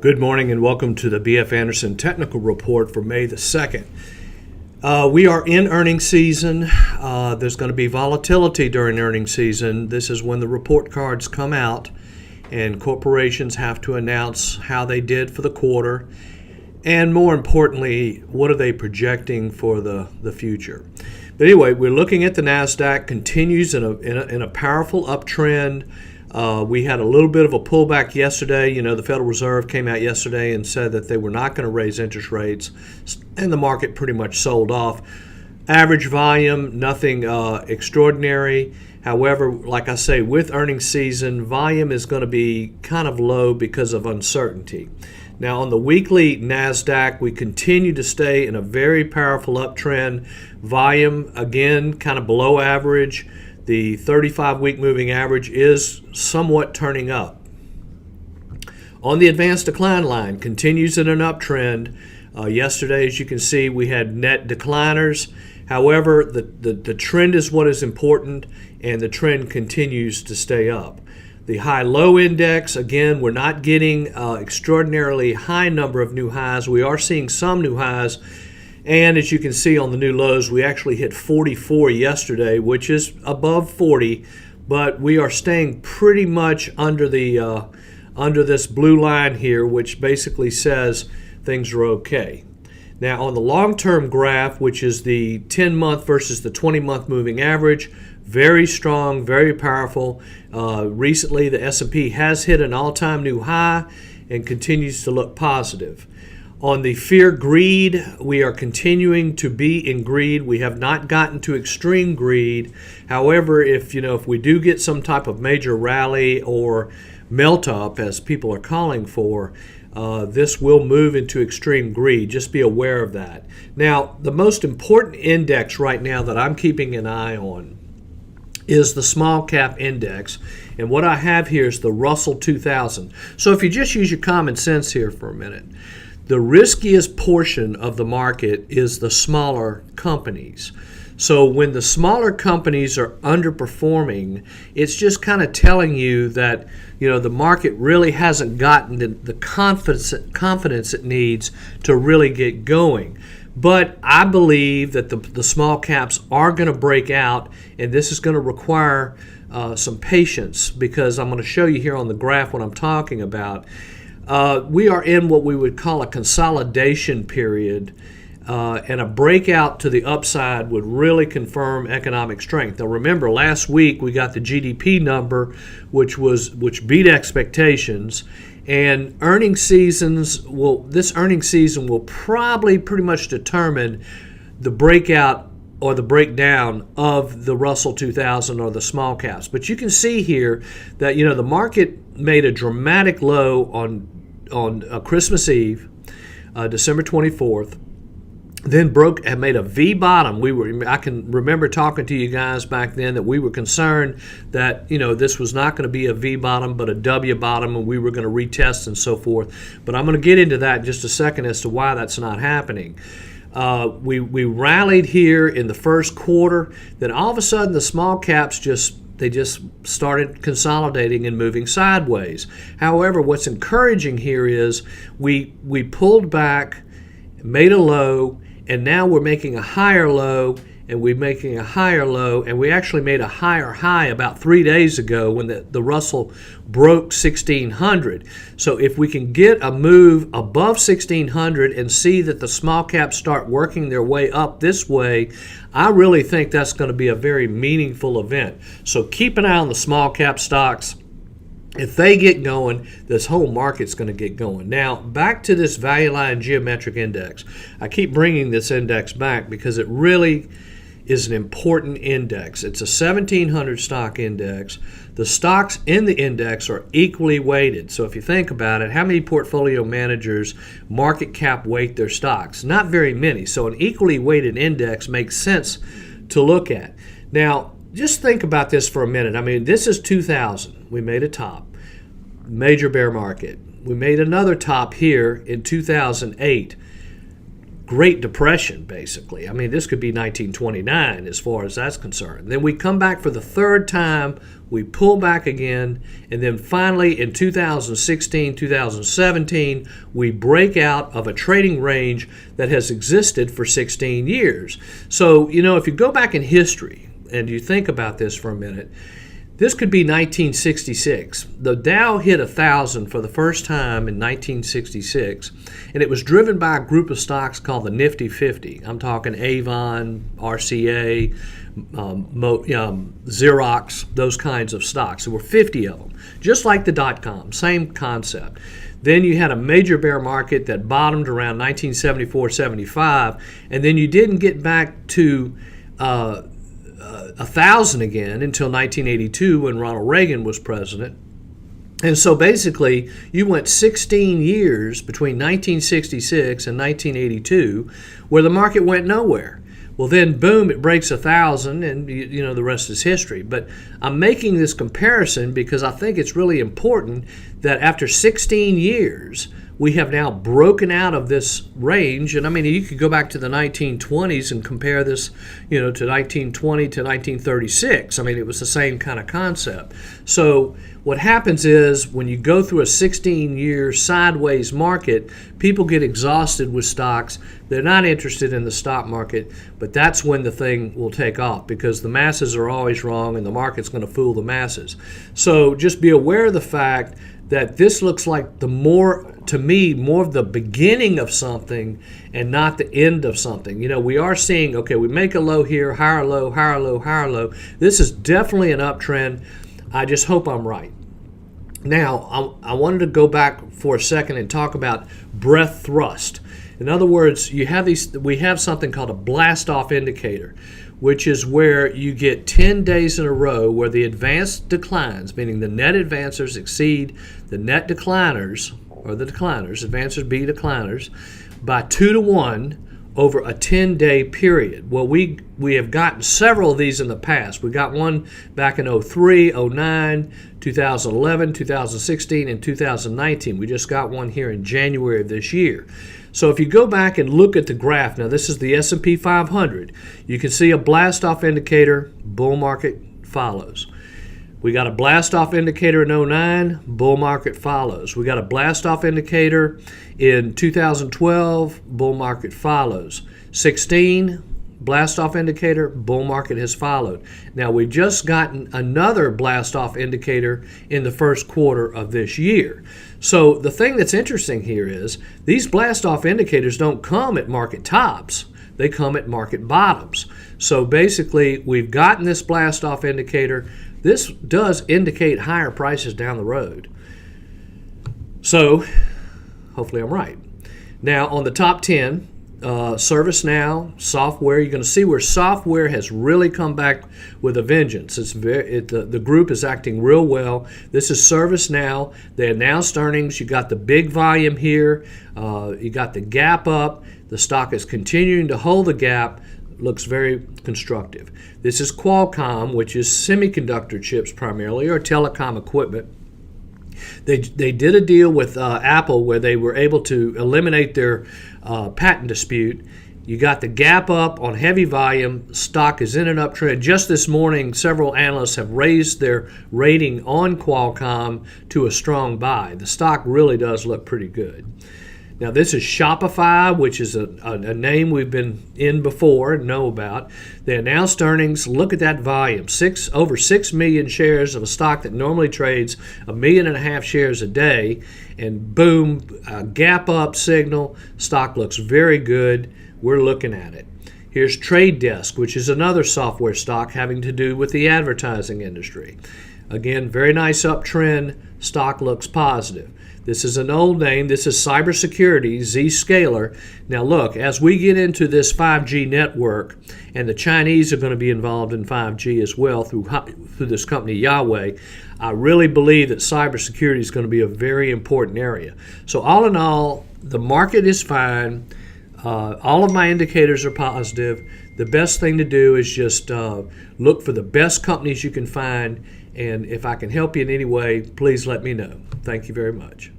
Good morning and welcome to the BF Anderson Technical Report for May the 2nd. We are in earnings season. There's going to be volatility during earnings season. This is when the report cards come out and corporations have to announce how they did for the quarter and, more importantly, what are they projecting for the future. But anyway, we're looking at the NASDAQ continues in a powerful uptrend. We had a little bit of a pullback yesterday. You know, the Federal Reserve came out yesterday and said that they were not going to raise interest rates, and the market pretty much sold off. Average volume, nothing extraordinary. However, like I say, with earnings season, volume is going to be kind of low because of uncertainty. Now, on the weekly NASDAQ, we continue to stay in a very powerful uptrend. Volume, again, kind of below average. The 35-week moving average is somewhat turning up. On the advanced decline line, continues in an uptrend. Yesterday, as you can see, we had net decliners. However, the trend is what is important, and the trend continues to stay up. The high-low index, again, we're not getting extraordinarily high number of new highs. We are seeing some new highs. And as you can see on the new lows, we actually hit 44 yesterday, which is above 40, but we are staying pretty much under this blue line here, which basically says things are okay. Now, on the long-term graph, which is the 10-month versus the 20-month moving average, very strong, very powerful. Recently, the S&P has hit an all-time new high and continues to look positive. On the fear greed, we are continuing to be in greed. We have not gotten to extreme greed. However, if we do get some type of major rally or melt up, as people are calling for, this will move into extreme greed. Just be aware of that. Now, the most important index right now that I'm keeping an eye on is the small cap index. And what I have here is the Russell 2000. So if you just use your common sense here for a minute, the riskiest portion of the market is the smaller companies. So when the smaller companies are underperforming, it's just kind of telling you that the market really hasn't gotten the confidence it needs to really get going. But I believe that the small caps are going to break out, and this is going to require some patience, because I'm going to show you here on the graph what I'm talking about. We are in what we would call a consolidation period, and a breakout to the upside would really confirm economic strength. Now remember, last week we got the GDP number, which beat expectations, and this earnings season will probably pretty much determine the breakout or the breakdown of the Russell 2000 or the small caps. But you can see here that the market made a dramatic low on Christmas Eve, December 24th, then broke and made a V bottom. I can remember talking to you guys back then that we were concerned that this was not going to be a V bottom but a W bottom, and we were going to retest and so forth. But I'm going to get into that in just a second as to why that's not happening. We rallied here in the first quarter. Then all of a sudden the small caps just started consolidating and moving sideways. However, what's encouraging here is we pulled back, made a low, and now we're making a higher low, and we're making a higher low, and we actually made a higher high about 3 days ago when the Russell broke 1600. So if we can get a move above 1600 and see that the small caps start working their way up this way, I really think that's going to be a very meaningful event. So keep an eye on the small cap stocks. If they get going, this whole market's going to get going. Now, back to this value line geometric index. I keep bringing this index back because it really is an important index. It's a 1,700 stock index. The stocks in the index are equally weighted. So if you think about it, how many portfolio managers market cap weight their stocks? Not very many. So an equally weighted index makes sense to look at. Now, just think about this for a minute. I mean, this is 2000. We made a top. Major bear market. We made another top here in 2008. Great Depression, basically. I mean, this could be 1929 as far as that's concerned. Then we come back for the third time, we pull back again, and then finally in 2016, 2017, we break out of a trading range that has existed for 16 years. So, if you go back in history and you think about this for a minute, this could be 1966. The Dow hit 1,000 for the first time in 1966, and it was driven by a group of stocks called the Nifty 50. I'm talking Avon, RCA, Xerox, those kinds of stocks. There were 50 of them, just like the dot-com, same concept. Then you had a major bear market that bottomed around 1974-75, and then you didn't get back to 1,000 again until 1982 when Ronald Reagan was president. And so basically, you went 16 years between 1966 and 1982 where the market went nowhere. Well, then, boom, it breaks 1,000, and the rest is history. But I'm making this comparison because I think it's really important that after 16 years, we have now broken out of this range. And I mean, you could go back to the 1920s and compare this, to 1920 to 1936. I mean, it was the same kind of concept. So what happens is when you go through a 16-year sideways market, people get exhausted with stocks. They're not interested in the stock market, but that's when the thing will take off because the masses are always wrong and the market's going to fool the masses. So just be aware of the fact that this looks like more of the beginning of something and not the end of something. We are seeing, okay, we make a low here, higher low, higher low, higher low. This is definitely an uptrend. I just hope I'm right. Now, I wanted to go back for a second and talk about breadth thrust. In other words, we have something called a blast-off indicator, which is where you get 10 days in a row where the advanced declines, meaning the net advancers exceed the net decliners, or the decliners, advancers beat decliners, by 2 to 1 over a 10-day period. Well, we have gotten several of these in the past. We got one back in 03, 09, 2011, 2016, and 2019. We just got one here in January of this year. So if you go back and look at the graph, now this is the S&P 500, you can see a blast-off indicator, bull market follows. We got a blast-off indicator in 09, bull market follows. We got a blast-off indicator in 2012, bull market follows. 16, blast-off indicator, bull market has followed. Now we've just gotten another blast-off indicator in the first quarter of this year. So the thing that's interesting here is these blast-off indicators don't come at market tops. They come at market bottoms. So basically, we've gotten this blast-off indicator. This does indicate higher prices down the road. So hopefully I'm right. Now on the top 10, ServiceNow, software, you're going to see where software has really come back with a vengeance. The group is acting real well. This is ServiceNow. They announced earnings. You got the big volume here. You got the gap up. The stock is continuing to hold the gap. Looks very constructive. This is Qualcomm, which is semiconductor chips primarily, or telecom equipment. They did a deal with Apple where they were able to eliminate their patent dispute. You got the gap up on heavy volume. Stock is in an uptrend. Just this morning, several analysts have raised their rating on Qualcomm to a strong buy. The stock really does look pretty good. Now, this is Shopify, which is a name we've been in before and know about. They announced earnings. Look at that volume. Over 6 million shares of a stock that normally trades 1.5 million shares a day. And boom, gap up signal. Stock looks very good. We're looking at it. Here's Trade Desk, which is another software stock having to do with the advertising industry. Again, very nice uptrend. Stock looks positive. This is an old name. This is cybersecurity, Zscaler. Now look, as we get into this 5G network, and the Chinese are going to be involved in 5G as well through this company Huawei, I really believe that cybersecurity is going to be a very important area. So all in all, the market is fine. All of my indicators are positive. The best thing to do is just look for the best companies you can find. And if I can help you in any way, please let me know. Thank you very much.